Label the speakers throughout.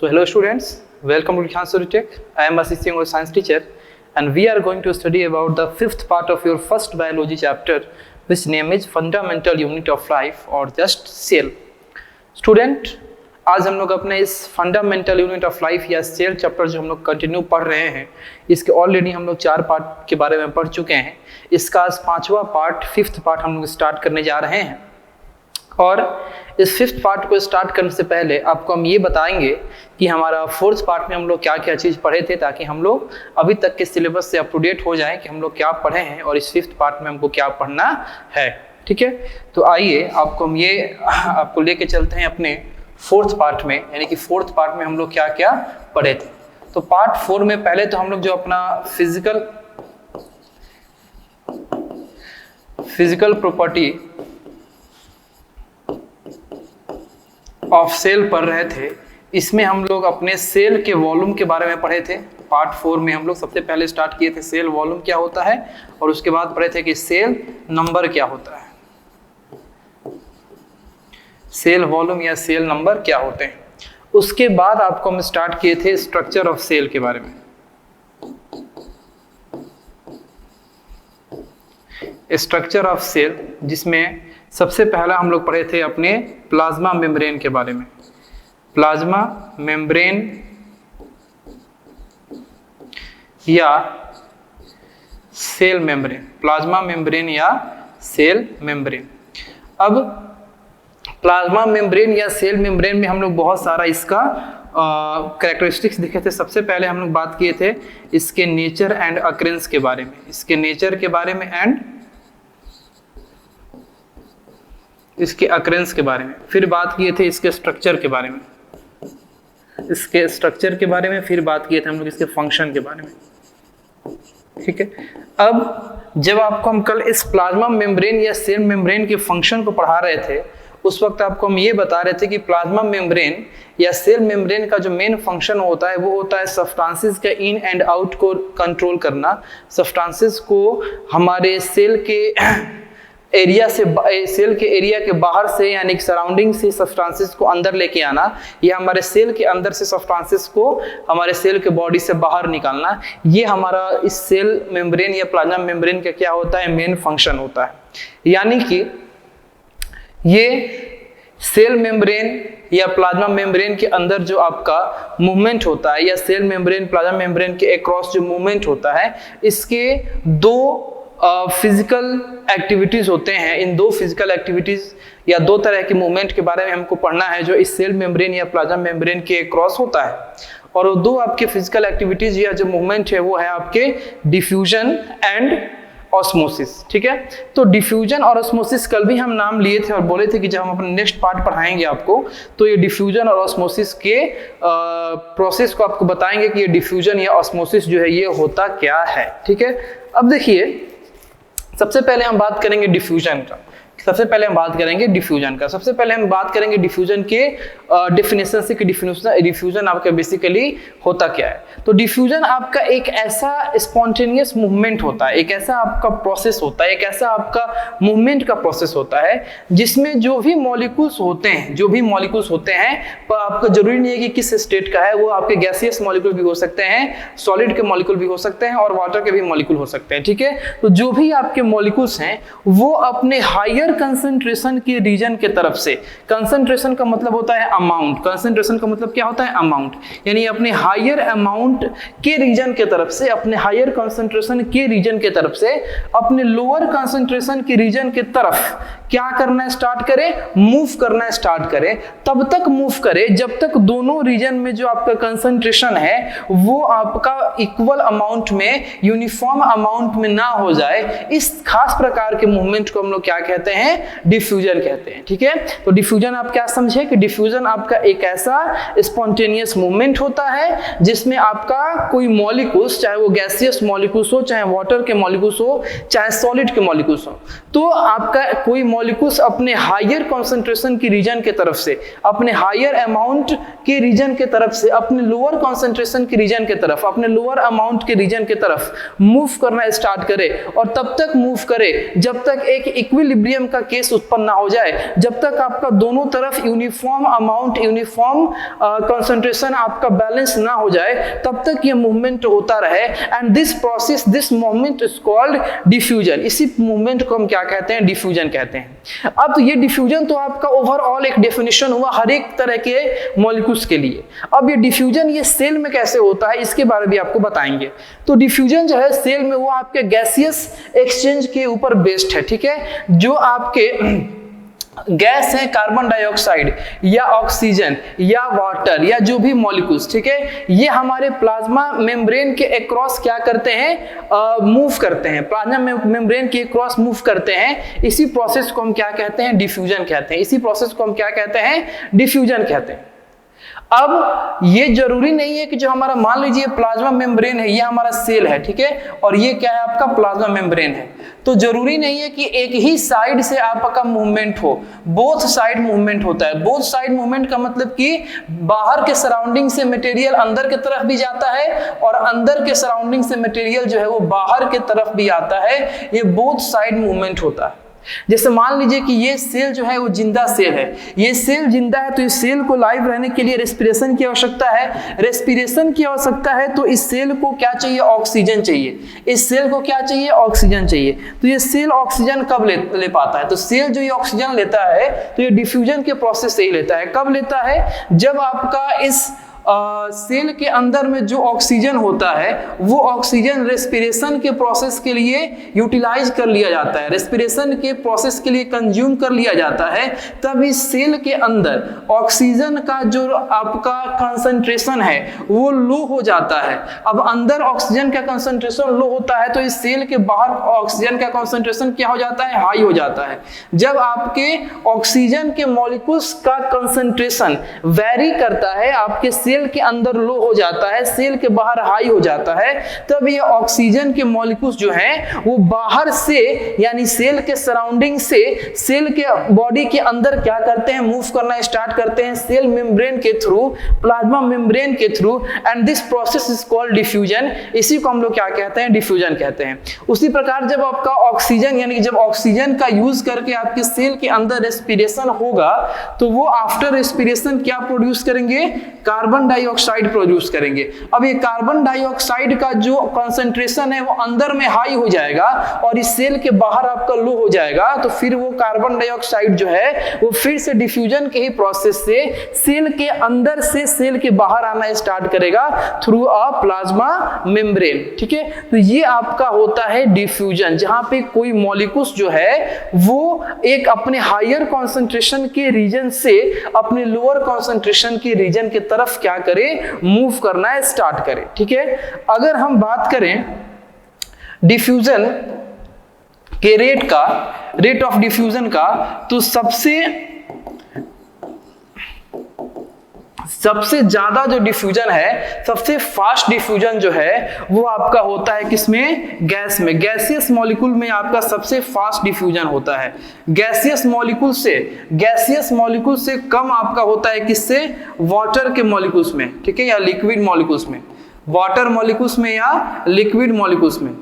Speaker 1: So hello students, welcome to Khansuri Tech. I am Ashish Singh, your science teacher, and we are going to study about the fifth part of your first biology chapter, which name is Fundamental Unit of Life or just Cell. Student, आज हम लोग अपने इस fundamental unit of life या cell chapter जो हम लोग continue पढ़ रहे हैं, इसके ऑलरेडी हम लोग 4 पार्ट के बारे में पढ़ चुके हैं। इसका आज 5वां पार्ट, 5th पार्ट हम लोग स्टार्ट करने जा रहे हैं। और इस 5th पार्ट को स्टार्ट करने से पहले आपको हम ये बताएंगे कि हमारा 4th पार्ट में हम लोग क्या क्या चीज़ पढ़े थे, ताकि हम लोग अभी तक के सिलेबस से अप टू डेट हो जाएं कि हम लोग क्या पढ़े हैं और इस 5th पार्ट में हमको क्या पढ़ना है। ठीक है, तो आइए आपको लेके चलते हैं अपने 4th पार्ट में, यानी कि 4th पार्ट में हम लोग क्या क्या पढ़े थे। तो पार्ट 4 में पहले तो हम लोग जो अपना फिजिकल प्रॉपर्टी ऑफ सेल पढ़ रहे थे। इसमें हम लोग अपने सेल के वॉल्यूम के बारे में पढ़े थे। पार्ट 4 में हम लोग सबसे पहले स्टार्ट किए थे सेल वॉल्यूम क्या होता है, और उसके बाद पढ़े थे कि सेल नंबर क्या होता है, सेल वॉल्यूम या सेल नंबर क्या होते हैं। उसके बाद आपको हम स्टार्ट किए थे स्ट्रक्चर ऑफ सेल के बारे में। स्ट्रक्चर ऑफ सेल, जिसमें सबसे पहला हम लोग पढ़े थे अपने प्लाज्मा मेम्ब्रेन के बारे में। प्लाज्मा मेम्ब्रेन या सेल मेम्ब्रेन, प्लाज्मा मेम्ब्रेन या सेल मेम्ब्रेन। अब प्लाज्मा मेम्ब्रेन या सेल मेम्ब्रेन में हम लोग बहुत सारा इसका कैरेक्टरिस्टिक्स देखे थे। सबसे पहले हम लोग बात किए थे इसके नेचर एंड अकरेंस के बारे में, इसके नेचर के बारे में एंड इसके अकरेंस के बारे में। फिर बात किए थे इसके स्ट्रक्चर के बारे में, इसके स्ट्रक्चर के बारे में। फिर बात किए थे हम लोग इसके फंक्शन के बारे में। ठीक है, अब जब आपको हम कल इस प्लाज्मा मेम्ब्रेन या सेल मेम्ब्रेन के फंक्शन को पढ़ा रहे थे, उस वक्त आपको हम ये बता रहे थे कि प्लाज्मा मेम्ब्रेन या सेल मेम्ब्रेन का जो मेन फंक्शन होता है वो होता है सब्सटेंसेस का इन एंड आउट को कंट्रोल करना। सब्सटेंसेस को हमारे सेल के एरिया से, सेल के एरिया के बाहर से यानी कि सराउंडिंग से सब्सटेंसेस को अंदर लेके आना, या हमारे सेल के अंदर से सब्सटेंसेस को हमारे सेल के बॉडी से बाहर निकालना, ये हमारा इस सेल मेम्ब्रेन या प्लाज्मा मेम्ब्रेन का क्या होता है, मेन फंक्शन होता है। यानी कि ये सेल मेम्ब्रेन या प्लाज्मा मेम्ब्रेन के अंदर जो आपका मूवमेंट होता है, या सेल मेम्ब्रेन प्लाज्मा मेम्ब्रेन के अक्रॉस जो मूवमेंट होता है, इसके 2 फिजिकल एक्टिविटीज होते हैं। इन 2 फिजिकल एक्टिविटीज या 2 तरह के मूवमेंट के बारे में हमको पढ़ना है जो इस सेल मेम्ब्रेन या प्लाज्मा मेम्ब्रेन के क्रॉस होता है। और वो 2 आपके फिजिकल एक्टिविटीज या जो मूवमेंट है वो है आपके डिफ्यूजन एंड ऑस्मोसिस। ठीक है, तो डिफ्यूजन और ऑस्मोसिस कल भी हम नाम लिए थे और बोले थे कि जब हम अपना नेक्स्ट पार्ट पढ़ाएंगे आपको, तो ये डिफ्यूजन और ऑस्मोसिस के प्रोसेस को आपको बताएंगे कि ये डिफ्यूजन या ऑस्मोसिस जो है ये होता क्या है। ठीक है, अब देखिए सबसे पहले हम बात करेंगे डिफ्यूजन का। सबसे पहले हम बात करेंगे डिफ्यूजन के डेफिनेशन से कि डिफ्यूजन आपका बेसिकली होता क्या है। तो डिफ्यूजन आपका एक ऐसा स्पॉन्टेनियस मूवमेंट होता है, एक ऐसा आपका प्रोसेस होता है, एक ऐसा आपका मूवमेंट का प्रोसेस होता है जिसमें जो भी मॉलिक्यूल्स होते हैं पर आपका जरूरी नहीं है कि किस स्टेट का है। वो आपके गैसियस मॉलिक्यूल भी हो सकते हैं, सॉलिड के मॉलिक्यूल भी हो सकते हैं और वाटर के भी मॉलिक्यूल हो सकते हैं। ठीक है, तो जो भी आपके मॉलिक्यूल्स हैं वो अपने हायर कंसंट्रेशन के रीजन के तरफ से, कंसंट्रेशन का मतलब होता है अमाउंट, कंसंट्रेशन का मतलब क्या होता है, अमाउंट, यानी अपने हायर अमाउंट के रीजन के तरफ से, अपने हायर कंसंट्रेशन के रीजन के तरफ से अपने लोअर कंसंट्रेशन के रीजन के तरफ क्या करना स्टार्ट करे, मूव करना स्टार्ट करे। तब तक मूव करे जब तक दोनों रीजन में जो आपका कंसंट्रेशन है वो आपका इक्वल अमाउंट में, यूनिफॉर्म अमाउंट में ना हो जाए। इस खास प्रकार के मूवमेंट को हम लोग क्या कहते हैं, डिफ्यूजन कहते हैं। ठीक है, तो डिफ्यूजन आप क्या समझे कि डिफ्यूजन आपका एक ऐसा स्पॉन्टेनियस मूवमेंट होता है जिसमें आपका कोई मॉलिक्यूल्स, चाहे वो गैसियस मॉलिक्यूल्स हो, चाहे वाटर के मॉलिक्यूल्स हो, चाहे सॉलिड के मॉलिक्यूल्स हो, तो आपका कोई मॉलिक्यूल्स अपने हायर कंसंट्रेशन की रीजन के तरफ से, अपने हायर अमाउंट के रीजन के तरफ से अपने लोअर कंसंट्रेशन के रीजन के तरफ, अपने लोअर अमाउंट के रीजन के तरफ मूव करना स्टार्ट करे, और तब तक मूव करे जब तक एक इक्विलिब्रियम का केस उत्पन्न ना हो जाए, जब तक आपका दोनों तरफ यूनिफॉर्म अमाउंट, यूनिफॉर्म कंसंट्रेशन आपका बैलेंस ना हो जाए, तब तक ये मूवमेंट होता रहे। And this process, this movement is called diffusion. इसी मूवमेंट को हम क्या कहते हैं? डिफ्यूजन कहते हैं। अब तो ये डिफ्यूजन तो आपका ओवरऑल एक डेफिनेशन हुआ हर एक तरह के मॉलिक्यूल्स के लिए। अब ये डिफ्यूजन ये सेल में कैसे होता है, इसके बारे में भी आपको बताएंगे। तो डिफ्यूजन जो है सेल में, वो आपके गैसियस एक्सचेंज के ऊपर बेस्ड है, ठीक है। जो आपके गैस है, कार्बन डाइऑक्साइड या ऑक्सीजन या वाटर या जो भी मॉलिक्यूल्स, ठीक है, ये हमारे प्लाज्मा मेम्ब्रेन के अक्रॉस क्या करते हैं? मूव करते हैं, प्लाज्मा मेम्ब्रेन के अक्रॉस मूव करते हैं। इसी प्रोसेस को हम क्या कहते हैं? डिफ्यूजन कहते हैं। इसी प्रोसेस को हम क्या कहते हैं? डिफ्यूजन कहते हैं। अब ये जरूरी नहीं है कि जो हमारा, मान लीजिए प्लाज्मा मेम्ब्रेन है, ये हमारा सेल है, ठीक है, और ये क्या है? आपका प्लाज्मा मेम्ब्रेन है। तो जरूरी नहीं है कि एक ही साइड से आपका मूवमेंट हो, बोथ साइड मूवमेंट होता है। बोथ साइड मूवमेंट का मतलब कि बाहर के सराउंडिंग से मटेरियल अंदर की तरफ भी जाता है और अंदर के सराउंडिंग से मटेरियल जो है वो बाहर की तरफ भी आता है। ये बोथ साइड मूवमेंट होता है। जैसे मान लीजिए कि ये सेल जो है वो जिंदा सेल है, ये सेल जिंदा है, तो इस सेल को लाइव रहने के लिए रेस्पिरेशन की आवश्यकता है। रेस्पिरेशन की आवश्यकता है तो इस सेल को क्या चाहिए? ऑक्सीजन चाहिए। इस सेल को क्या चाहिए? ऑक्सीजन चाहिए। तो ये सेल ऑक्सीजन कब ले पाता है? तो सेल जो ये ऑक्सीजन लेता है तो ये डिफ्यूजन के प्रोसेस से ही लेता है। कब लेता है? जब आपका इस सेल के अंदर में जो ऑक्सीजन होता है वो ऑक्सीजन रेस्पिरेशन के प्रोसेस के लिए यूटिलाइज कर लिया जाता है, रेस्पिरेशन के प्रोसेस के लिए कंज्यूम कर लिया जाता है। तब इस सेल के अंदर ऑक्सीजन का जो आपका कंसंट्रेशन है वो लो हो जाता है। अब अंदर ऑक्सीजन का कंसंट्रेशन लो होता है तो इस सेल के बाहर ऑक्सीजन का कंसंट्रेशन क्या हो जाता है? हाई हो जाता है। जब आपके ऑक्सीजन के मॉलिक्यूल्स का कंसंट्रेशन वेरी करता है, आपके सेल के अंदर लो हो जाता है, सेल के बाहर हाई हो जाता है, तब ये ऑक्सीजन के मॉलिक्यूल्स जो हैं वो बाहर से, यानी सेल के सराउंडिंग से सेल के बॉडी के अंदर क्या करते हैं? मूव करना स्टार्ट करते हैं सेल मेम्ब्रेन के थ्रू, प्लाज्मा मेम्ब्रेन के through. And this process is called diffusion. इसी को हम लोग क्या कहते हैं? डिफ्यूजन कहते हैं। उसी प्रकार जब आपका ऑक्सीजन, यानी कि जब ऑक्सीजन का यूज करके आपके सेल के अंदर रेस्पिरेशन होगा तो वो आफ्टर रेस्पिरेशन क्या प्रोड्यूस करेंगे? कार्बन डाइऑक्साइड प्रोड्यूस करेंगे। अब ये कार्बन डाइऑक्साइड का जो कंसंट्रेशन है वो अंदर में हाई हो जाएगा और इस सेल के बाहर आपका लो हो जाएगा। तो फिर वो कार्बन डाइऑक्साइड जो है वो फिर से डिफ्यूजन के ही प्रोसेस से सेल के अंदर से सेल के बाहर आना स्टार्ट करेगा थ्रू अ प्लाज्मा मेम्ब्रेन, ठीक है। तो ये आपका होता है डिफ्यूजन, जहां पे कोई मॉलिक्यूल्स जो है वो एक अपने हायर कॉन्सेंट्रेशन के रीजन से अपने लोअर कॉन्सेंट्रेशन के रीजन की तरफ क्या करे? मूव करना स्टार्ट करे, ठीक है। अगर हम बात करें डिफ्यूजन के रेट का, रेट ऑफ डिफ्यूजन का, तो सबसे ज्यादा जो डिफ्यूजन है, सबसे फास्ट डिफ्यूजन जो है वो आपका होता है किसमें? गैस में। गैसियस मॉलिक्यूल में आपका सबसे फास्ट डिफ्यूजन होता है। गैसियस मॉलिक्यूल से कम आपका होता है किससे? वाटर के मॉलिक्यूल्स में, ठीक है, या लिक्विड मॉलिक्यूल्स में, वाटर मॉलिक्यूल्स में या लिक्विड मॉलिक्यूल्स में।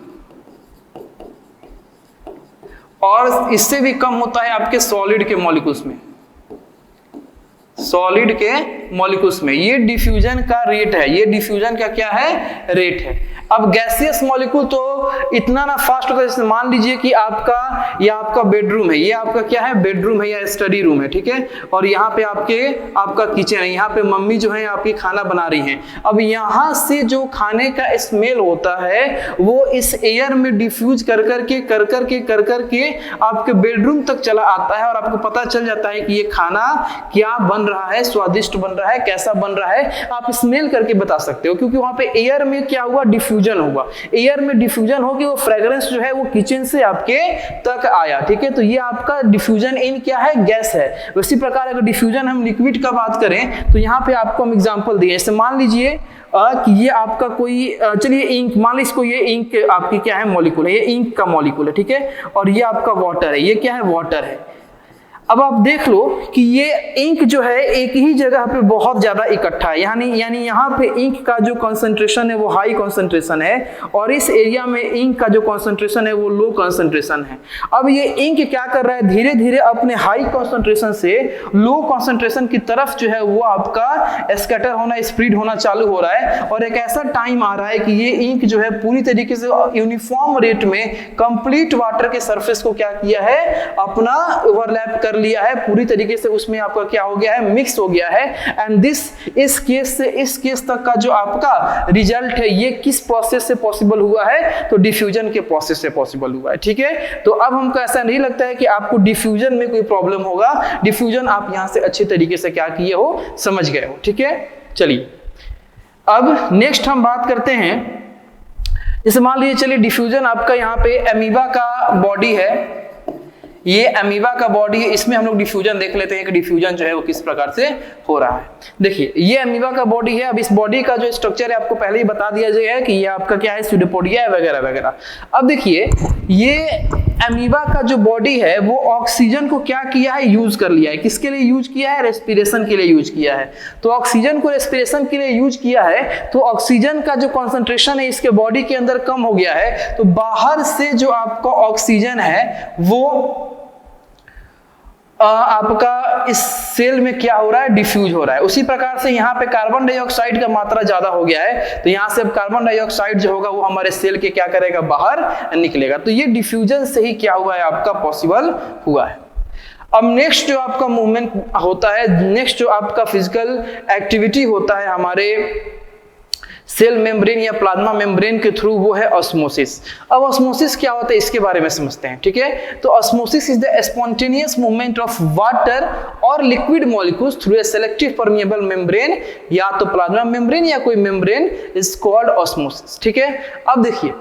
Speaker 1: और इससे भी कम होता है आपके सॉलिड के मॉलिक्यूल्स में, सॉलिड के मॉलिक्यूल्स में। ये डिफ्यूजन का रेट है, ये डिफ्यूजन का क्या है? रेट है। अब गैसियस मॉलिक्यूल तो इतना ना फास्ट होता है, जैसे मान लीजिए कि आपका बेडरूम है, ये आपका क्या है? बेडरूम है या स्टडी रूम है, ठीक है, और यहाँ पे आपका किचन है, यहाँ पे मम्मी जो है आपकी खाना बना रही हैं। अब यहाँ से जो खाने का स्मेल होता है वो इस एयर में डिफ्यूज कर करके आपके बेडरूम तक चला आता है और आपको पता चल जाता है कि ये खाना क्या बन रहा है, स्वादिष्ट बन रहा है, कैसा बन रहा है, आप स्मेल करके बता सकते हो, क्योंकि वहां पे एयर में क्या हुआ? डिफ्यूजन हुआ। एयर में डिफ्यूजन होगी, वो फ्रेग्रेंस जो है वो किचन से आपके तक आया, ठीक है। तो ये आपका डिफ्यूजन इन क्या है? गैस है। उसी प्रकार अगर डिफ्यूजन हम लिक्विड का बात करें तो यहाँ पे आपको हम एग्जांपल दिए, जैसे मान लीजिए कि ये आपका कोई, चलिए इंक, मान लीजिए इसको, ये इंक आपकी क्या है? मॉलिक्यूल है, ये इंक का मॉलिक्यूल है, ठीक है, और ये आपका वाटर है, ये क्या है? वाटर है। अब आप देख लो कि ये इंक जो है एक ही जगह पे बहुत ज्यादा इकट्ठा है, यानी यहाँ पे इंक का जो कंसंट्रेशन है वो हाई कंसंट्रेशन है और इस एरिया में इंक का जो कंसंट्रेशन है वो लो कंसंट्रेशन है। अब ये इंक क्या कर रहा है, धीरे धीरे अपने हाई कंसंट्रेशन से लो कंसंट्रेशन की तरफ जो है वो आपका स्कैटर होना, स्प्रेड होना चालू हो रहा है और एक ऐसा टाइम आ रहा है कि ये इंक जो है पूरी तरीके से यूनिफॉर्म रेट में कंप्लीट वाटर के सरफेस को क्या किया है, अपना ओवरलैप कर लिया है, पूरी तरीके से उसमें आपका क्या हो गया है, मिक्स हो गया है। एंड दिस इस केस से इस केस तक का जो आपका रिजल्ट है ये किस प्रोसेस से पॉसिबल हुआ है, तो डिफ्यूजन के प्रोसेस से पॉसिबल हुआ है। ठीक है, तो अब हमको ऐसा नहीं लगता है कि आपको डिफ्यूजन में कोई प्रॉब्लम होगा, डिफ्यूजन आप यहां से अच्छे तरीके से क्या किए हो, समझ गए हो। ठीक है, चलिए अब नेक्स्ट हम बात करते हैं, जैसे मान लीजिए चलिए डिफ्यूजन आपका यहाँ पे अमीबा का बॉडी है, ये अमीबा का बॉडी है, इसमें हम लोग डिफ्यूजन देख लेते हैं कि डिफ्यूजन जो है वो किस प्रकार से हो रहा है। देखिए ये अमीबा का बॉडी है, अब इस बॉडी का जो स्ट्रक्चर है आपको पहले ही बता दिया गया है कि ये आपका क्या है, स्यूडोपोडिया है वगैरह वगैरह। अब देखिए ये अमीबा का जो बॉडी है वो ऑक्सीजन को क्या किया है, यूज कर लिया है। किसके लिए यूज किया है, रेस्पिरेशन के लिए यूज किया है। तो ऑक्सीजन को रेस्पिरेशन के लिए यूज किया है तो ऑक्सीजन का जो कॉन्सेंट्रेशन है इसके बॉडी के अंदर कम हो गया है, तो बाहर से जो आपका ऑक्सीजन है वो आपका इस सेल में क्या हो रहा है, डिफ्यूज हो रहा है। उसी प्रकार से यहाँ पे कार्बन डाइऑक्साइड का मात्रा ज्यादा हो गया है, तो यहाँ से अब कार्बन डाइऑक्साइड जो होगा वो हमारे सेल के क्या करेगा, बाहर निकलेगा। तो ये डिफ्यूजन से ही क्या हुआ है, आपका पॉसिबल हुआ है। अब नेक्स्ट जो आपका मूवमेंट होता है, नेक्स्ट जो आपका फिजिकल एक्टिविटी होता है हमारे सेल मेम्ब्रेन या प्लाज्मा मेम्ब्रेन के थ्रू, वो है ऑस्मोसिस। अब ऑस्मोसिस क्या होता है इसके बारे में समझते हैं। ठीक है, तो osmosis is the spontaneous movement of water और liquid molecules through a selective permeable membrane, या तो प्लाज्मा मेम्ब्रेन या कोई मेम्ब्रेन, इज कॉल्ड ऑस्मोसिस। ठीक है, अब देखिए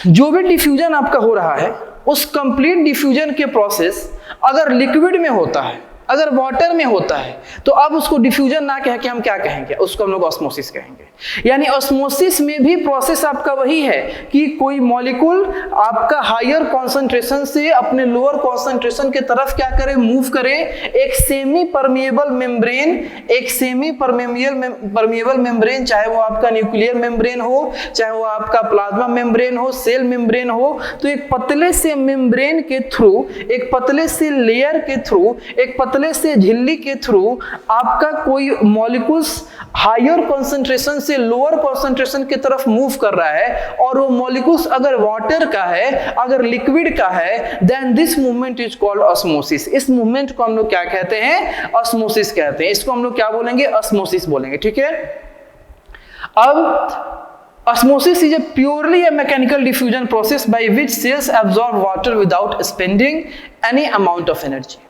Speaker 1: जो भी डिफ्यूजन आपका हो रहा है उस कंप्लीट डिफ्यूजन के प्रोसेस अगर लिक्विड में होता है, अगर वाटर में होता है, तो अब उसको डिफ्यूजन ना कह के हम क्या कहेंगे, उसको हम लोग ऑस्मोसिस कहेंगे। यानी ऑस्मोसिस में भी प्रोसेस आपका वही है कि कोई मॉलिक्यूल आपका हायर कॉन्सेंट्रेशन से अपने लोअर कॉन्सेंट्रेशन के तरफ क्या करे, मूव करे। एक सेमी परमिएबल मेम्ब्रेन, एक सेमी परमिएबल मेम्ब्रेन, चाहे वो आपका न्यूक्लियर मेम्ब्रेन हो, चाहे वो आपका प्लाज्मा मेम्ब्रेन हो, सेल मेम्ब्रेन हो, तो एक पतले से मेम्ब्रेन के थ्रू, एक पतले से लेयर के थ्रू, एक पतले से झिल्ली के थ्रू आपका कोई मॉलिक्यूल्स हायर कॉन्सेंट्रेशन से लोअर कॉन्सेंट्रेशन की तरफ मूव कर रहा है, और वो मॉलिक्यूल्स अगर वाटर का है, अगर लिक्विड का है, then this movement is called osmosis. इस मूवमेंट को हम लोग क्या कहते हैं, ऑस्मोसिस कहते हैं। इसको हम लोग क्या बोलेंगे, ऑस्मोसिस बोलेंगे। ठीक है, अब osmosis is a purely a mechanical diffusion process by which cells absorb water without spending any amount of energy.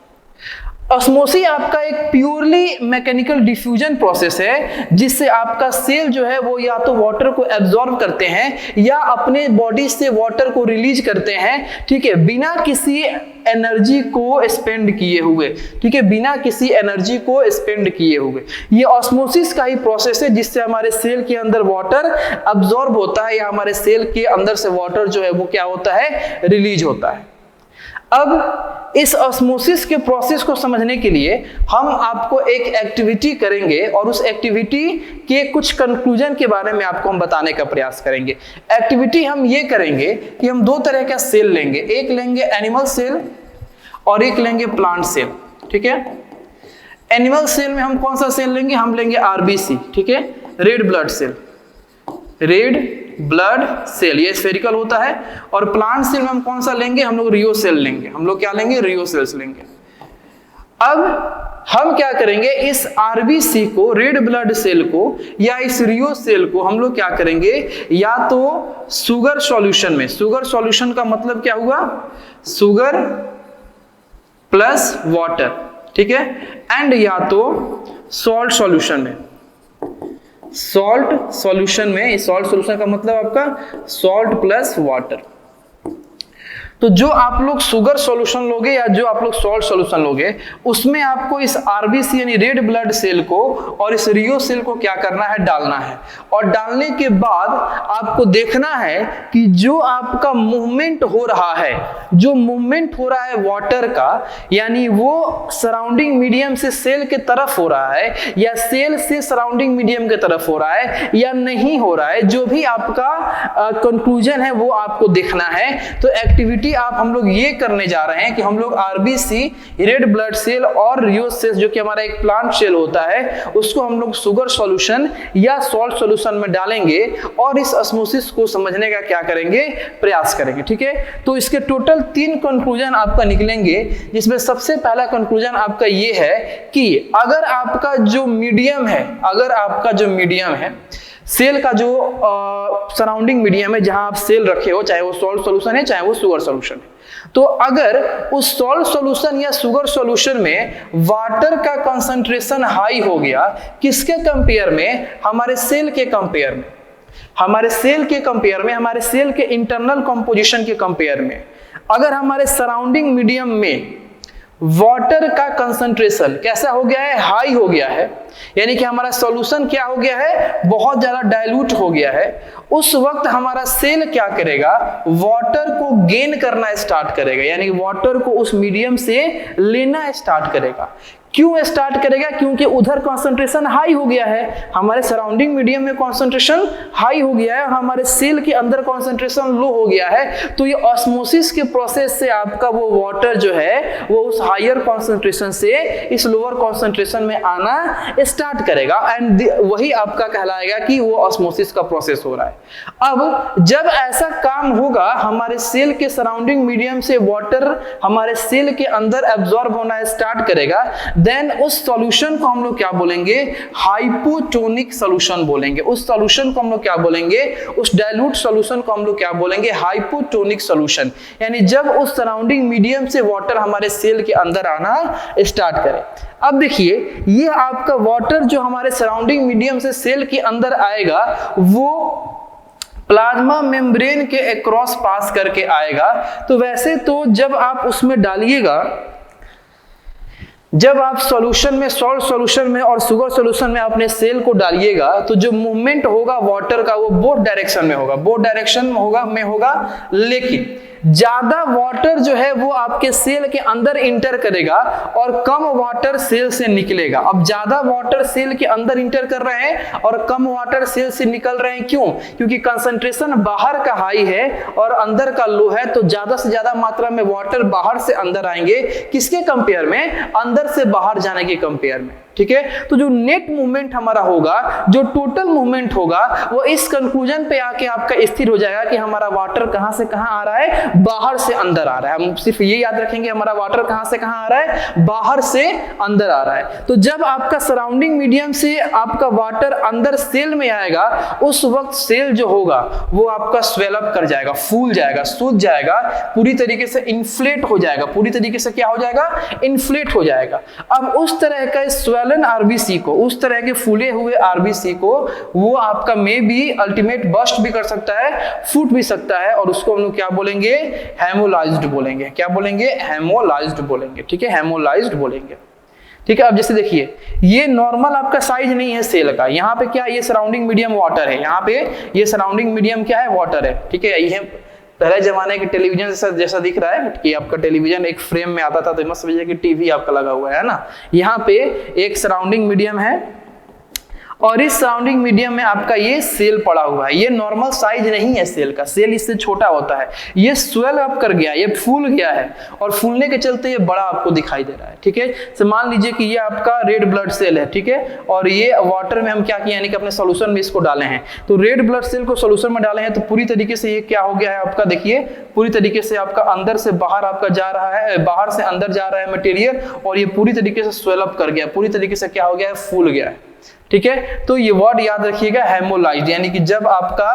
Speaker 1: Osmosis आपका एक प्योरली मैकेनिकल डिफ्यूजन प्रोसेस है जिससे आपका सेल जो है वो या तो वाटर को एब्जॉर्ब करते हैं या अपने बॉडी से वाटर को रिलीज करते हैं। ठीक है, बिना किसी एनर्जी को स्पेंड किए हुए। ठीक है, बिना किसी एनर्जी को स्पेंड किए हुए। ये ऑस्मोसिस का ही प्रोसेस है जिससे हमारे सेल के अंदर वाटर एब्जॉर्ब होता है या हमारे सेल के अंदर से वाटर जो है वो क्या होता है, रिलीज होता है। अब इस ऑस्मोसिस के प्रोसेस को समझने के लिए हम आपको एक एक्टिविटी करेंगे और उस एक्टिविटी के कुछ कंक्लूजन के बारे में आपको हम बताने का प्रयास करेंगे। एक्टिविटी हम ये करेंगे कि हम दो तरह का सेल लेंगे, एक लेंगे एनिमल सेल और एक लेंगे प्लांट सेल। ठीक है, एनिमल सेल में हम कौन सा सेल लेंगे, हम लेंगे आरबीसी। ठीक है, red blood cell, red blood cell, ये स्फेरिकल होता है। और प्लांट सेल में हम कौन सा लेंगे, हम लोग रियो सेल लेंगे। हम लोग क्या लेंगे, रियो सेल्स लेंगे। अब हम क्या करेंगे, इस आरबीसी को, रेड ब्लड सेल को या इस रियो सेल को हम लोग क्या करेंगे, या तो शुगर सॉल्यूशन में, शुगर सॉल्यूशन का मतलब क्या हुआ, शुगर प्लस वाटर। ठीक है, एंड या तो सॉल्ट सॉल्यूशन में, सॉल्ट सॉल्यूशन में, सॉल्ट सॉल्यूशन का मतलब आपका सॉल्ट प्लस वाटर। तो जो आप लोग शुगर सॉल्यूशन लोगे या जो आप लोग सॉल्ट सॉल्यूशन लोगे, उसमें आपको इस आरबीसी यानी रेड ब्लड सेल को और इस रियो सेल को क्या करना है, डालना है। और डालने के बाद आपको देखना है कि जो आपका मूवमेंट हो रहा है, जो मूवमेंट हो रहा है वाटर का, यानी वो सराउंडिंग मीडियम से सेल के तरफ हो रहा है या सेल से सराउंडिंग मीडियम के तरफ हो रहा है या नहीं हो रहा है, जो भी आपका कंक्लूजन है वो आपको देखना है। तो एक्टिविटी आप हम लोग ये करने जा रहे हैं कि हम लोग आरबीसी, रेड ब्लड सेल और रियो सेल जो कि हमारा एक प्लांट सेल होता है, उसको हम लोग शुगर सॉल्यूशन या सॉल्ट सॉल्यूशन में डालेंगे और इस ऑस्मोसिस को समझने का क्या करेंगे, प्रयास करेंगे। ठीक है, तो इसके टोटल 3 कंक्लूजन आपका निकलेंगे, जिसमें सबसे पहला कंक्लूजन आपका ये है कि अगर आपका जो मीडियम है, सेल का जो सराउंडिंग मीडियम है जहां आप सेल रखे हो, चाहे वो सॉल्ट सॉल्यूशन है चाहे वो शुगर सॉल्यूशन है, तो अगर उस सॉल्ट सॉल्यूशन या शुगर सॉल्यूशन में वाटर का कंसंट्रेशन हाई हो गया, किसके कंपेयर में, हमारे सेल के कंपेयर में, हमारे सेल के इंटरनल कंपोजिशन के कंपेयर में, अगर हमारे सराउंडिंग मीडियम में वाटर का कंसंट्रेशन कैसा हो गया है, हाई हो गया है, यानी कि हमारा सॉल्यूशन क्या हो गया है, बहुत ज्यादा डाइल्यूट हो गया है, उस वक्त हमारा सेल क्या करेगा, वाटर को गेन करना स्टार्ट करेगा, यानी वाटर को उस मीडियम से लेना स्टार्ट करेगा। क्यों स्टार्ट करेगा, क्योंकि उधर कंसंट्रेशन हाई हो गया है, हमारे सराउंडिंग मीडियम में कंसंट्रेशन हाई हो गया है और हमारे सेल के अंदर कंसंट्रेशन लो हो गया है। तो ये ऑस्मोसिस के प्रोसेस से आपका वो वाटर जो है वो उस हायर कंसंट्रेशन से इस लोअर कंसंट्रेशन में आना स्टार्ट करेगा एंड वही आपका कहलाएगा कि वो ऑस्मोसिस का प्रोसेस हो रहा है। अब जब ऐसा काम होगा, हमारे सेल के सराउंडिंग मीडियम से वाटर हमारे सेल के अंदर एब्जॉर्ब होना स्टार्ट करेगा, देन उस सॉल्यूशन को हम लोग क्या बोलेंगे, हाइपोटोनिक सॉल्यूशन बोलेंगे। उस सॉल्यूशन को हम लोग क्या बोलेंगे, उस डाइल्यूट सॉल्यूशन को हम लोग क्या बोलेंगे, हाइपोटोनिक सॉल्यूशन। यानी जब उस सराउंडिंग मीडियम से वाटर हमारे सेल के अंदर आना स्टार्ट करे। अब देखिए, ये आपका वाटर जो हमारे सराउंडिंग मीडियम से सेल के अंदर आएगा, वो प्लाज्मा मेम्ब्रेन के अक्रॉस पास करके आएगा। तो वैसे तो जब आप उसमें डालिएगा, जब आप सॉल्यूशन में, सॉल्ट सॉल्यूशन में और शुगर सॉल्यूशन में अपने सेल को डालिएगा, तो जो मूवमेंट होगा वाटर का वो बोथ डायरेक्शन में होगा, लेकिन ज्यादा वाटर जो है वो आपके सेल के अंदर इंटर करेगा और कम वाटर सेल से निकलेगा। अब ज्यादा वाटर सेल के अंदर इंटर कर रहे हैं और कम वाटर सेल से निकल रहे हैं, क्यों? क्योंकि कंसंट्रेशन बाहर का हाई है और अंदर का लो है, तो ज्यादा से ज्यादा मात्रा में वाटर बाहर से अंदर आएंगे। किसके कंपेयर में? अंदर से बाहर जाने के कंपेयर में। ठीक है, तो जो नेट मूवमेंट हमारा होगा, जो टोटल मूवमेंट होगा, वो इस कंक्लूजन पे आके आपका स्थिर हो जाएगा कि हमारा वाटर कहां से कहां आ रहा है, बाहर से अंदर आ रहा है। हम सिर्फ ये याद रखेंगे, हमारा वाटर कहां से कहां आ रहा है, बाहर से अंदर आ रहा है। तो जब आपका सराउंडिंग मीडियम से आपका वाटर अंदर सेल में आएगा, उस वक्त सेल जो होगा वो आपका स्वेल अप कर जाएगा, फूल जाएगा, सूज जाएगा, पूरी तरीके से इन्फ्लेट हो जाएगा, पूरी तरीके से क्या हो जाएगा, इन्फ्लेट हो जाएगा। अब उस तरह का स्वेलन आरबीसी को, उस तरह के फूले हुए आरबीसी को, वो आपका मे बी अल्टीमेट बस्ट भी कर सकता है, फूट भी सकता है, और उसको हम लोग क्या बोलेंगे, हेमोलाइज्ड बोलेंगे। क्या बोलेंगे? हेमोलाइज्ड बोलेंगे। ठीक है, हेमोलाइज्ड बोलेंगे। ठीक है, अब जैसे देखिए, ये नॉर्मल आपका साइज नहीं है सेल का। यहाँ पे क्या, ये सराउंडिंग मीडियम वाटर है, यहाँ पे ये सराउंडिंग मीडियम क्या है, वाटर है। ठीक है, ये पहले जमाने के टेलीविजन जैसा दिख रहा है कि आपका टेलीविजन एक फ्रेम में आता था, तो मत समझिए कि टीवी आपका लगा हुआ है ना। यहाँ पे एक सराउंडिंग मीडियम है और इस सराउंडिंग मीडियम में आपका ये सेल पड़ा हुआ है। ये नॉर्मल साइज नहीं है सेल का, सेल इससे छोटा होता है। ये स्वेल अप कर गया, ये फूल गया है और फूलने के चलते ये बड़ा आपको दिखाई दे रहा है। ठीक है, तो मान लीजिए कि ये आपका रेड ब्लड सेल है। ठीक है, और ये वाटर में हम क्या किया, यानी कि अपने सॉल्यूशन में इसको डाले हैं। तो रेड ब्लड सेल को सॉल्यूशन में डाले हैं, तो पूरी तरीके से ये क्या हो गया है आपका, देखिए पूरी तरीके से आपका अंदर से बाहर आपका जा रहा है, बाहर से अंदर जा रहा है मटेरियल, और ये पूरी तरीके से स्वेल अप कर गया, पूरी तरीके से क्या हो गया है, फूल गया है। ठीक है, तो ये वर्ड याद रखिएगा हेमोलाइज्ड, यानी कि जब आपका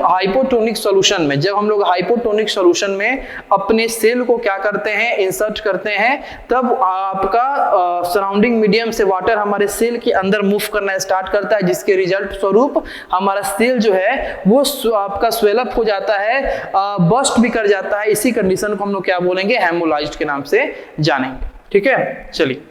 Speaker 1: हाइपोटोनिक सॉल्यूशन में, जब हम लोग हाइपोटोनिक सॉल्यूशन में अपने सेल को क्या करते हैं, इंसर्ट करते हैं, तब आपका सराउंडिंग मीडियम से वाटर हमारे सेल के अंदर मूव करना स्टार्ट करता है, जिसके रिजल्ट स्वरूप हमारा सेल जो है वो आपका स्वेलअप हो जाता है, बस्ट भी कर जाता है। इसी कंडीशन को हम लोग क्या बोलेंगे, हेमोलाइज्ड के नाम से जानेंगे। ठीक है, चलिए,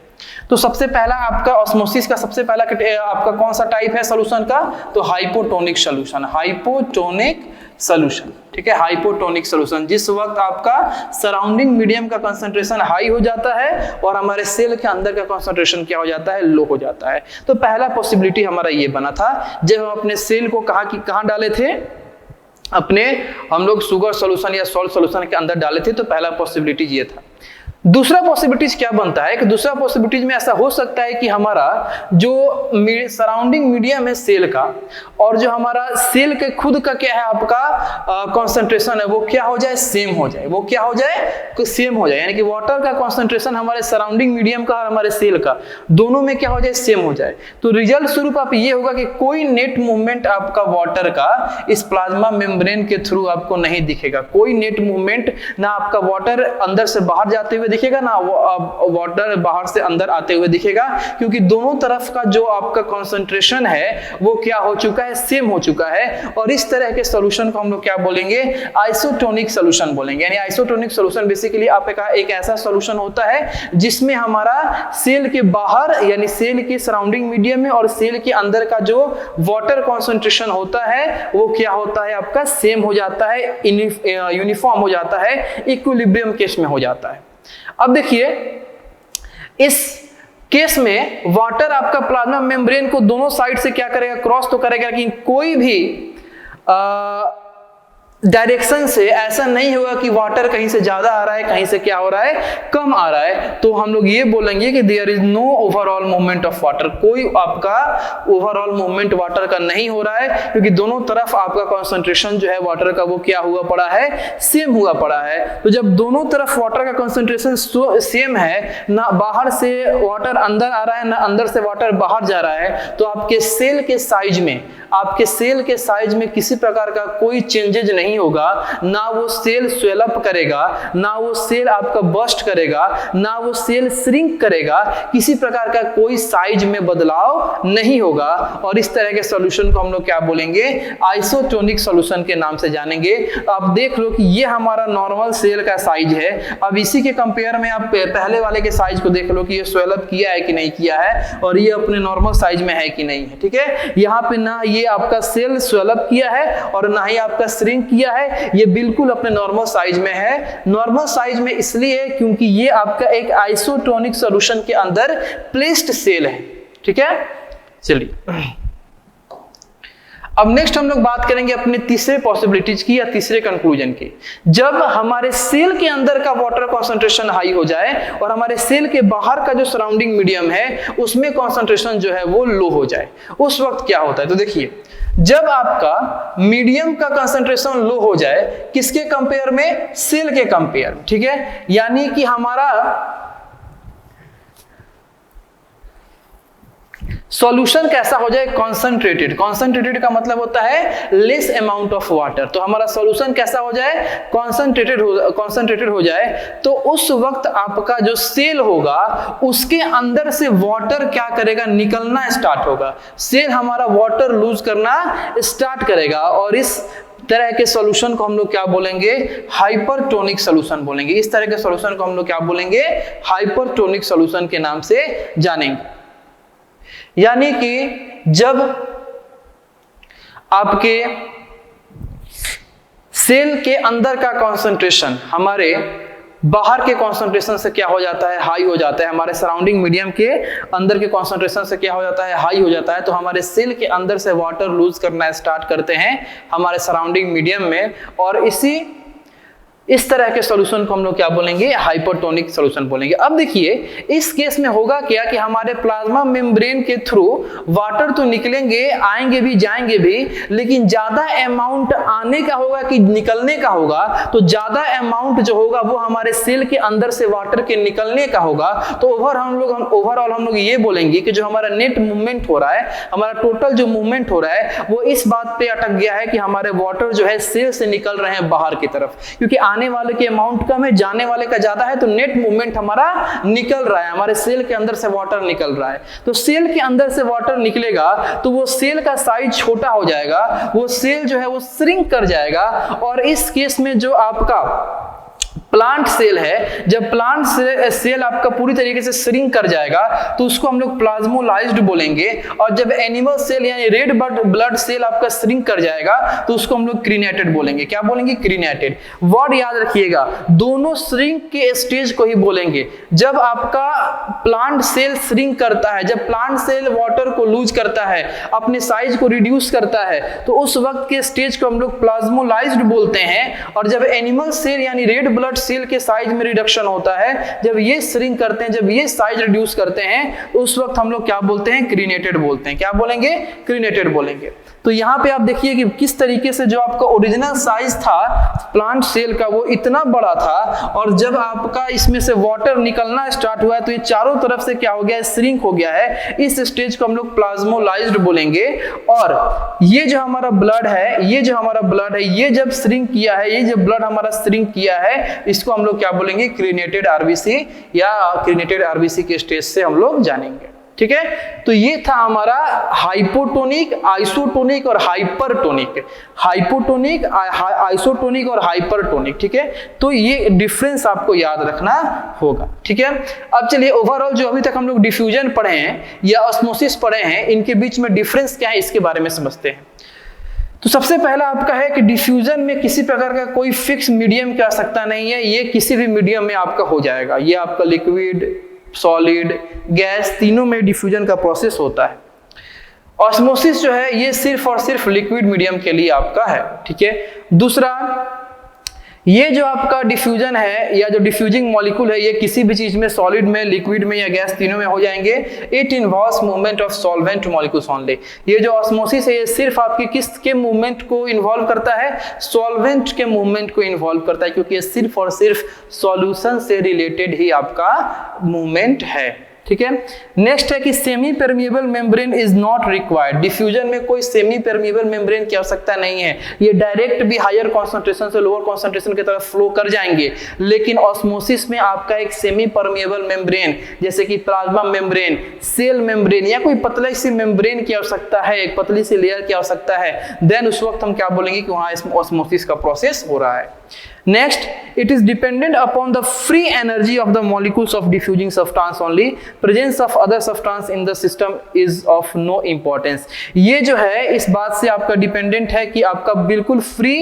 Speaker 1: तो सबसे पहला आपका ऑस्मोसिस का सबसे पहला आपका कौन सा टाइप है सॉल्यूशन का, तो हाइपोटोनिक सॉल्यूशन, हाइपोटोनिक सॉल्यूशन। ठीक है, हाइपोटोनिक सॉल्यूशन, जिस वक्त आपका सराउंडिंग मीडियम का कंसंट्रेशन हाई हो जाता है और हमारे सेल के अंदर का कंसंट्रेशन क्या हो जाता है, लो हो जाता है। तो पहला पॉसिबिलिटी हमारा ये बना था, जब हम अपने सेल को कहाँ डाले थे, अपने हम लोग शुगर सॉल्यूशन या सॉल्ट सॉल्यूशन के अंदर डाले थे, तो पहला पॉसिबिलिटी ये था। दूसरा पॉसिबिलिटीज क्या बनता है कि दूसरा पॉसिबिलिटीज में ऐसा हो सकता है कि हमारा जो सराउंडिंग मीडियम है सेल का, और जो हमारा सेल के खुद का क्या है आपका कंसंट्रेशन है, वो क्या हो जाए, सेम हो जाए। वो क्या हो जाए, सेम हो जाए, यानी कि वाटर का कंसंट्रेशन हमारे सराउंडिंग मीडियम का और हमारे सेल का दोनों में क्या हो जाए, सेम हो जाए। तो रिजल्ट स्वरूप आप ये होगा कि कोई नेट मूवमेंट आपका वाटर का इस प्लाज्मा मेम्ब्रेन के थ्रू आपको नहीं दिखेगा। कोई नेट मूवमेंट, ना आपका वाटर अंदर से बाहर जाते हुए दिखेगा, ना वाटर बाहर से अंदर आते हुए दिखेगा, क्योंकि दोनों तरफ का जो आपका कंसंट्रेशन है वो क्या हो चुका है, सेम हो चुका है। और इस तरह के सॉल्यूशन को हम लोग क्या बोलेंगे, आइसोटोनिक सॉल्यूशन बोलेंगे। यानी आइसोटोनिक सॉल्यूशन बेसिकली आपका एक ऐसा सॉल्यूशन होता है जिसमें हमारा सेल के बाहर, यानी सेल के सराउंडिंग मीडियम में और सेल के अंदर का जो वाटर कंसंट्रेशन होता है वो क्या होता है, आपका सेम हो जाता है, यूनिफॉर्म हो जाता है, इक्विलिब्रियम केस में हो जाता है। अब देखिए, इस केस में वाटर आपका प्लाज्मा मेम्ब्रेन को दोनों साइड से क्या करेगा, क्रॉस तो करेगा, लेकिन कोई भी डायरेक्शन से ऐसा नहीं होगा कि वाटर कहीं से ज्यादा आ रहा है, कहीं से क्या हो रहा है, कम आ रहा है। तो हम लोग ये बोलेंगे कि there is no overall movement of water, कोई आपका ओवरऑल मूवमेंट वाटर का नहीं हो रहा है, क्योंकि दोनों तरफ आपका कंसंट्रेशन जो है वाटर का वो क्या हुआ पड़ा है, सेम हुआ पड़ा है। तो जब दोनों तरफ वाटर का कंसंट्रेशन सेम है, ना बाहर से वाटर अंदर आ रहा है, ना अंदर से वाटर बाहर जा रहा है, तो आपके सेल के साइज में, आपके सेल के साइज में किसी प्रकार का कोई चेंजेज नहीं होगा। ना वो सेल स्वेलअप करेगा, ना वो सेल आपका बस्ट करेगा, ना वो सेल श्रिंक करेगा, किसी प्रकार का कोई साइज में बदलाव नहीं होगा। और इस तरह के सॉल्यूशन को हम लोग क्या बोलेंगे, आइसोटोनिक सॉल्यूशन के नाम से जानेंगे। आप देख लो कि ये हमारा नॉर्मल सेल का साइज है। अब इसी के कंपेयर में आप पहले वाले के साइज को देख लो कि ये स्वेलअप किया है कि नहीं किया है, और ये अपने नॉर्मल साइज में है कि नहीं है। ठीक है, यहाँ पे ना ये आपका सेल स्वेलअप किया है और ना ही आपका श्रिंक किया है, ये बिल्कुल अपने नॉर्मल साइज में है। नॉर्मल साइज में इसलिए क्योंकि ये आपका एक आइसोटोनिक सॉल्यूशन के अंदर प्लेस्ड सेल है। ठीक है, चलिए अब नेक्स्ट हम लोग बात करेंगे अपने तीसरे पॉसिबिलिटीज की या तीसरे कंक्लूजन की। जब हमारे सेल के अंदर का वाटर कंसंट्रेशन हाई हो जाए और हमारे सेल के बाहर का जो सराउंडिंग मीडियम है उसमें कंसंट्रेशन जो है वो लो हो जाए, उस वक्त क्या होता है। तो देखिए, जब आपका मीडियम का कंसंट्रेशन लो हो जाए, किसके कंपेयर में, सेल के कंपेयर में। ठीक है, यानी कि हमारा सॉल्यूशन कैसा हो जाए, कॉन्सेंट्रेटेड। कॉन्सेंट्रेटेड का मतलब होता है लेस अमाउंट ऑफ वाटर। तो हमारा सॉल्यूशन कैसा हो जाए, कॉन्सेंट्रेटेड हो जाए। तो उस वक्त आपका जो सेल होगा उसके अंदर से वाटर क्या करेगा, निकलना स्टार्ट होगा। सेल हमारा वाटर लूज करना स्टार्ट करेगा, और इस तरह के सॉल्यूशन को हम लोग क्या बोलेंगे, हाइपरटोनिक सॉल्यूशन बोलेंगे। इस तरह के सॉल्यूशन को हम लोग क्या बोलेंगे, हाइपरटोनिक सॉल्यूशन के नाम से जानेंगे। यानी कि जब आपके सेल के अंदर का कंसंट्रेशन हमारे बाहर के कंसंट्रेशन से क्या हो जाता है, हाई हो जाता है, हमारे सराउंडिंग मीडियम के अंदर के कंसंट्रेशन से क्या हो जाता है, हाई हो जाता है, तो हमारे सेल के अंदर से वाटर लूज करना स्टार्ट करते हैं हमारे सराउंडिंग मीडियम में। और इसी इस तरह के सॉल्यूशन को हम लोग क्या बोलेंगे, हाइपरटोनिक सॉल्यूशन बोलेंगे। अब देखिए इस केस में होगा क्या कि हमारे प्लाज्मा मेम्ब्रेन के थ्रू वाटर तो निकलेंगे, आएंगे भी जाएंगे भी, लेकिन ज्यादा अमाउंट आने का होगा कि निकलने का होगा, तो ज्यादा अमाउंट जो होगा वो हमारे सेल के अंदर से वाटर के निकलने का होगा। तो ओवरऑल हम लोग ये बोलेंगे कि जो हमारा नेट मूवमेंट हो रहा है, हमारा टोटल जो मूवमेंट हो रहा है वो इस बात पे अटक गया है कि हमारे वाटर जो है सेल से निकल रहे हैं बाहर की तरफ, क्योंकि आने वाले के अमाउंट कम है, जाने वाले का ज्यादा है, तो नेट मूवमेंट हमारा निकल रहा है, हमारे सेल के अंदर से वाटर निकल रहा है। तो सेल के अंदर से वाटर निकलेगा तो वो सेल का साइज छोटा हो जाएगा, वो सेल जो है वो श्रिंक कर जाएगा। और इस केस में जो आपका प्लांट सेल है, जब प्लांट सेल आपका पूरी तरीके से श्रिंक कर जाएगा तो उसको हम लोग प्लाज्मोलाइज्ड बोलेंगे। और जब एनिमल सेल यानी रेड ब्लड सेल आपका श्रिंक कर जाएगा तो उसको हम लोग क्रीनेटेड बोलेंगे। क्या बोलेंगे? क्रीनेटेड। वर्ड याद रखिएगा, दोनों श्रिंक के स्टेज को ही बोलेंगे। जब आपका प्लांट सेल श्रिंक करता है, जब प्लांट सेल वाटर को लूज करता है, अपने साइज को रिड्यूस करता है, तो उस वक्त के स्टेज को हम लोग प्लाज्मोलाइज्ड बोलते हैं। और जब एनिमल सेल यानी रेड ब्लड सेल के साइज में रिडक्शन होता है, जब ये श्रिंक करते हैं, जब ये साइज रिड्यूस करते हैं, उस वक्त हम लोग क्या बोलते हैं? क्रीनेटेड बोलते हैं। क्या बोलेंगे? क्रीनेटेड बोलेंगे। तो यहाँ पे आप देखिए कि किस तरीके से जो आपका ओरिजिनल साइज था प्लांट सेल का वो इतना बड़ा था, और जब आपका इसमें से वाटर निकलना स्टार्ट हुआ है तो ये चारों तरफ से क्या हो गया है? श्रिंक हो गया है। इस स्टेज को हम लोग प्लाज्मोलाइज्ड बोलेंगे। और ये जो हमारा ब्लड है, ये जब श्रिंक किया है, ये जब ब्लड हमारा श्रिंक किया है, इसको हम लोग क्या बोलेंगे? क्रीनेटेड आरबीसी, या क्रीनेटेड आरबीसी के स्टेज से हम लोग जानेंगे। ठीक है, तो ये था हमारा हाइपोटोनिक, आइसोटोनिक और हाइपरटोनिक। हाइपोटोनिक, आइसोटोनिक और हाइपरटोनिक। ठीक है, तो ये डिफरेंस आपको याद रखना होगा। ठीक है, अब चलिए ओवरऑल जो अभी तक हम लोग डिफ्यूजन पढ़े हैं या ऑस्मोसिस पढ़े हैं, इनके बीच में डिफरेंस क्या है इसके बारे में समझते हैं। तो सबसे पहला आपका है कि डिफ्यूजन में किसी प्रकार का कोई फिक्स मीडियम की आवश्यकता नहीं है, ये किसी भी मीडियम में आपका हो जाएगा। ये आपका लिक्विड, सॉलिड, गैस, तीनों में डिफ्यूजन का प्रोसेस होता है। ऑस्मोसिस जो है ये सिर्फ और सिर्फ लिक्विड मीडियम के लिए आपका है। ठीक है, दूसरा, ये जो आपका डिफ्यूजन है या जो डिफ्यूजिंग मॉलिक्यूल है, ये किसी भी चीज में, सॉलिड में, लिक्विड में या गैस, तीनों में हो जाएंगे। It involves movement of solvent molecules only. ये जो ऑस्मोसिस है ये सिर्फ आपकी किसके मूवमेंट को इन्वॉल्व करता है? सॉल्वेंट के मूवमेंट को इन्वॉल्व करता है, क्योंकि ये सिर्फ और सिर्फ सॉल्यूशन से रिलेटेड ही आपका मूवमेंट है। ठीक है, नेक्स्ट है कि semi permeable membrane is not required. Diffusion में कोई सेमी परमिएबल मेम्ब्रेन की आवश्यकता नहीं है, ये डायरेक्ट भी हायर कॉन्सेंट्रेशन से लोअर कॉन्सेंट्रेशन की तरफ फ्लो कर जाएंगे। लेकिन ऑस्मोसिस में आपका एक सेमी परमिएबल मेम्ब्रेन, जैसे कि प्लाज्मा मेम्ब्रेन, सेल मेम्ब्रेन या कोई पतली सी मेम्ब्रेन की आवश्यकता है, एक पतली सी लेयर की आवश्यकता है, देन उस वक्त हम क्या बोलेंगे कि वहां ऑस्मोसिस का प्रोसेस हो रहा है। Next, it is dependent upon the free energy of the molecules of diffusing substance only. Presence of other substance in the system is of no importance. ये जो है इस बात से आपका डिपेंडेंट है कि आपका बिल्कुल फ्री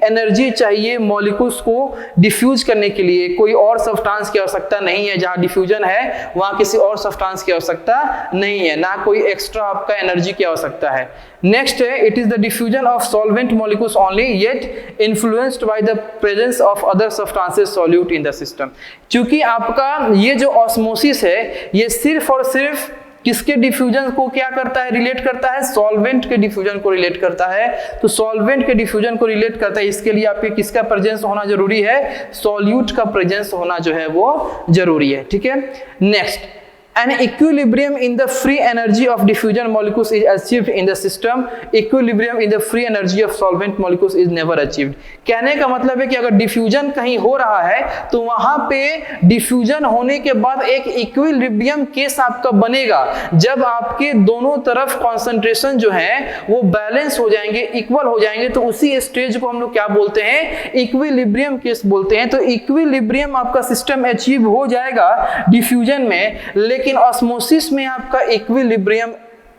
Speaker 1: एनर्जी चाहिए मॉलिक्यूल्स को डिफ्यूज करने के लिए, कोई और सब्सटेंस की आवश्यकता नहीं है। जहाँ डिफ्यूजन है वहाँ किसी और सब्सटेंस की आवश्यकता नहीं है, ना कोई एक्स्ट्रा आपका एनर्जी की आवश्यकता है। नेक्स्ट है, it is the diffusion of solvent molecules only yet influenced by the presence of other substances solute in the system. क्योंकि आपका ये जो ऑस्मोसिस है ये सिर्फ और सिर्फ किसके डिफ्यूजन को क्या करता है? रिलेट करता है सॉल्वेंट के डिफ्यूजन को रिलेट करता है। तो सॉल्वेंट के डिफ्यूजन को रिलेट करता है, इसके लिए आपके किसका प्रेजेंस होना जरूरी है? सॉल्यूट का प्रेजेंस होना जो है वो जरूरी है। ठीक है, next, an equilibrium in the free energy of diffusion molecules is achieved in the system. Equilibrium in the free energy of solvent molecules is never achieved. कहने का मतलब है कि अगर डिफ्यूजन कहीं हो रहा है तो वहां पे डिफ्यूजन होने के बाद एक इक्विलिब्रियम केस आपका बनेगा, जब आपके दोनों तरफ कॉन्सेंट्रेशन जो है वो बैलेंस हो जाएंगे, इक्वल हो जाएंगे, तो उसी स्टेज को हम लोग क्या बोलते हैं? इक्विलिब्रियम केस बोलते हैं। तो इक्विलिब्रियम आपका सिस्टम अचीव हो जाएगा डिफ्यूजन में, लेकिन ऑस्मोसिस में आपका इक्विलिब्रियम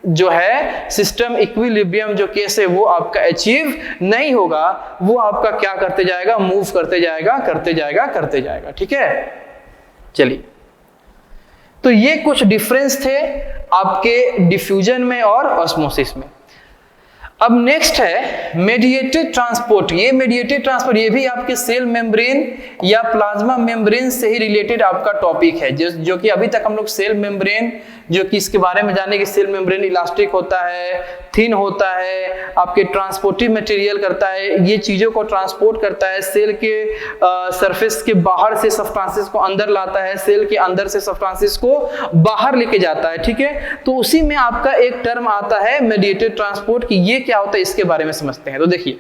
Speaker 1: जो है, सिस्टम इक्विलिब्रियम जो केस है वो आपका अचीव नहीं होगा, वो आपका क्या करते जाएगा? मूव करते जाएगा, करते जाएगा, करते जाएगा। ठीक है, चलिए, तो ये कुछ डिफरेंस थे आपके डिफ्यूजन में और ऑस्मोसिस में। अब नेक्स्ट है मेडिएटेड ट्रांसपोर्ट। ये मेडिएटेड ट्रांसपोर्ट ये भी आपके सेल मेम्ब्रेन या प्लाज्मा मेम्ब्रेन से ही रिलेटेड आपका टॉपिक है, जो कि अभी तक हम लोग सेल मेम्ब्रेन, जो कि इसके बारे में जाने कि सेल मेम्ब्रेन इलास्टिक होता है, थिन होता है, आपके ट्रांसपोर्टिव मटेरियल करता है, ये चीजों को ट्रांसपोर्ट करता है, सेल के सरफेस के बाहर से सब्सटेंसेस को अंदर लाता है, सेल के अंदर से सब्सटेंसेस को बाहर लेके जाता है, ठीक है। तो उसी में आपका एक टर्म आता है मेडिएटेड ट्रांसपोर्ट की, ये क्या होता है इसके बारे में समझते हैं। तो देखिए,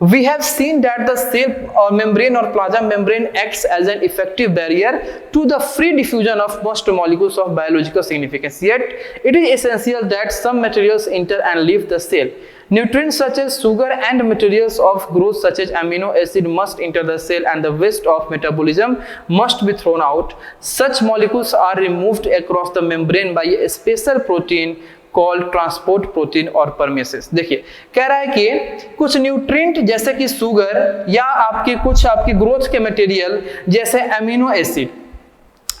Speaker 1: we have seen that the cell or membrane or plasma membrane acts as an effective barrier to the free diffusion of most molecules of biological significance. Yet, it is essential that some materials enter and leave the cell. Nutrients such as sugar and materials of growth such as amino acid must enter the cell and the waste of metabolism must be thrown out. Such molecules are removed across the membrane by a special protein called transport protein और परमेसेस। देखिए, कह रहा है कि कुछ nutrient जैसे कि sugar या कुछ आपकी ग्रोथ के मटेरियल जैसे एमिनो एसिड,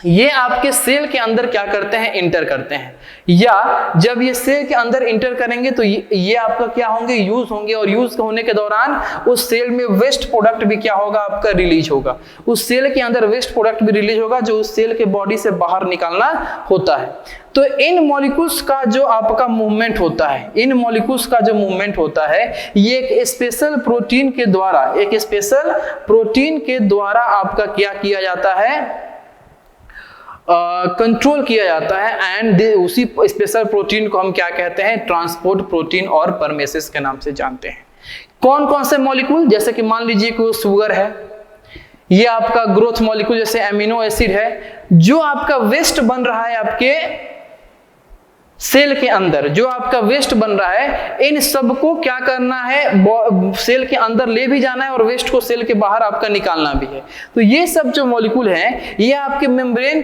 Speaker 1: ये आपके सेल के अंदर क्या करते हैं, इंटर करते हैं, या जब ये सेल के अंदर इंटर करेंगे तो ये आपका क्या होंगे, यूज होंगे, और यूज होने के दौरान उस सेल में वेस्ट प्रोडक्ट भी क्या होगा, आपका रिलीज होगा। उस सेल के अंदर वेस्ट प्रोडक्ट भी रिलीज होगा जो उस सेल के बॉडी से बाहर निकालना होता है। तो इन मॉलिक्यूल्स का जो आपका मूवमेंट होता है, इन मॉलिक्यूल्स का जो मूवमेंट होता है, ये एक स्पेशल प्रोटीन के द्वारा आपका क्या किया जाता है, कंट्रोल किया जाता है। एंड उसी स्पेशल प्रोटीन को हम क्या कहते हैं, ट्रांसपोर्ट प्रोटीन और परमेसेस के नाम से जानते हैं। कौन कौन से मॉलिक्यूल, जैसे कि मान लीजिए कि शुगर है, ये आपका ग्रोथ मॉलिक्यूल जैसे एमिनो एसिड है, जो आपका वेस्ट बन रहा है आपके सेल के अंदर, जो आपका वेस्ट बन रहा है, इन सबको क्या करना है, सेल के अंदर ले भी जाना है और वेस्ट को सेल के बाहर आपका निकालना भी है। तो ये सब जो मॉलिक्यूल हैं, ये आपके मेम्ब्रेन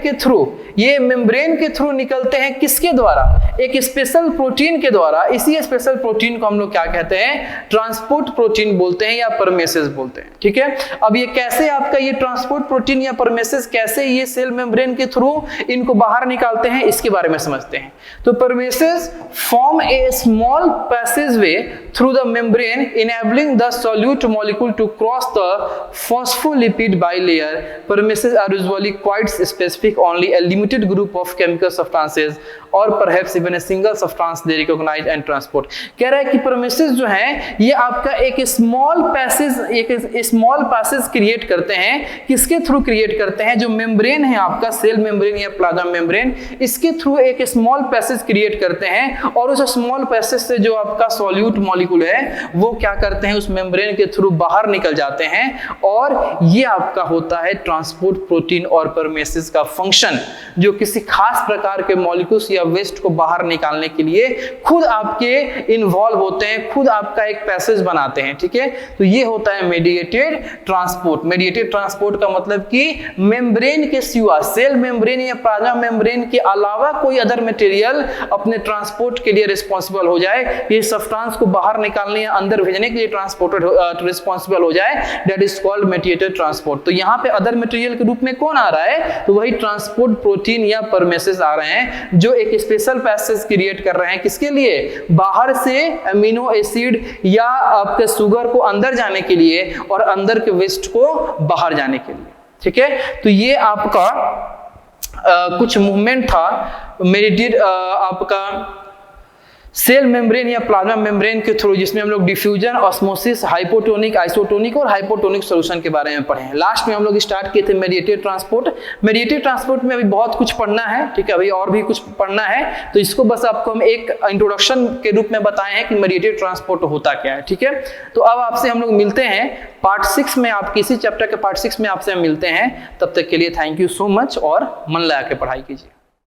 Speaker 1: के थ्रू निकलते हैं, किसके द्वारा, एक स्पेशल प्रोटीन के द्वारा। इसी स्पेशल प्रोटीन को हम लोग क्या कहते हैं, ट्रांसपोर्ट प्रोटीन बोलते हैं या परमेसेस बोलते हैं, ठीक है। अब ये कैसे आपका ये ट्रांसपोर्ट प्रोटीन या परमेसेस कैसे ये सेल मेम्ब्रेन के थ्रू इनको बाहर निकालते हैं, इसके बारे में समझते हैं। तो permeases form a small passageway through the membrane, enabling the solute molecule to cross the phospholipid bilayer. Permeases are usually quite specific, only a limited group of chemical substances or perhaps even a single substance they recognize and transport. कह रहा है कि permeases जो हैं, ये आपका एक small passage create करते हैं। किसके थ्रू क्रिएट करते हैं, जो मेम्ब्रेन है आपका सेल मेम्ब्रेन या प्लाज्मा मेम्ब्रेन, इसके थ्रू एक स्मॉल पैसेज क्रिएट करते हैं, और उस स्मॉल पैसेज से जो आपका सॉल्यूट मॉलिक्यूल है वो क्या करते हैं, उस मेम्ब्रेन के थ्रू बाहर निकल जाते हैं। और ये आपका होता है ट्रांसपोर्ट प्रोटीन और परमेसेस का फंक्शन, जो किसी खास प्रकार के मॉलिक्यूल्स या वेस्ट को बाहर निकालने के लिए खुद आपके इन्वॉल्व होते हैं, खुद आपका एक पैसेज बनाते हैं, ठीक है। तो ये होता है मेडिएटेड ट्रांसपोर्ट। मेडिएटेड ट्रांसपोर्ट का मतलब कि मेम्ब्रेन के सिवा, सेल मेम्ब्रेन या प्लाज्मा मेम्ब्रेन के अलावा कोई अदर मटेरियल अपने ट्रांसपोर्ट के लिए रिस्पॉन्सिबल हो जाए, ये सब्सटेंस को बाहर निकालने या अंदर भेजने के लिए ट्रांसपोर्टेड रिस्पॉन्सिबल हो जाए, that is called mediated transport. तो यहाँ पे अदर मटेरियल के रूप में कौन आ रहा है, तो वही ट्रांसपोर्ट प्रोटीन या परमेसेस आ रहे हैं, जो एक स्पेशल पैसेज क्रिएट कर रहे हैं, किसके लिए, बाहर से अमीनो एसिड या आपके शुगर को अंदर जाने के लिए और अंदर के वेस्ट को बाहर जाने के लिए, ठीक है। तो ये आपका कुछ मूवमेंट था मेडिएटेड आपका सेल मेम्ब्रेन या प्लाज्मा मेम्ब्रेन के थ्रू, जिसमें हम लोग डिफ्यूजन, ऑस्मोसिस, हाइपोटोनिक, आइसोटोनिक और हाइपोटोनिक सॉल्यूशन के बारे में पढ़े हैं। लास्ट में हम लोग स्टार्ट किए थे मेडिएटेड ट्रांसपोर्ट। मेडिएटेड ट्रांसपोर्ट में अभी बहुत कुछ पढ़ना है, ठीक है, अभी और भी कुछ पढ़ना है, तो इसको बस आपको हम एक इंट्रोडक्शन के रूप में बताए हैं कि मेडिएटेड ट्रांसपोर्ट होता क्या है, ठीक है। तो अब आपसे हम लोग मिलते हैं पार्ट 6 में, आप किसी चैप्टर के पार्ट 6 में आपसे मिलते हैं। तब तक के लिए थैंक यू सो मच और मन लगा के पढ़ाई कीजिए।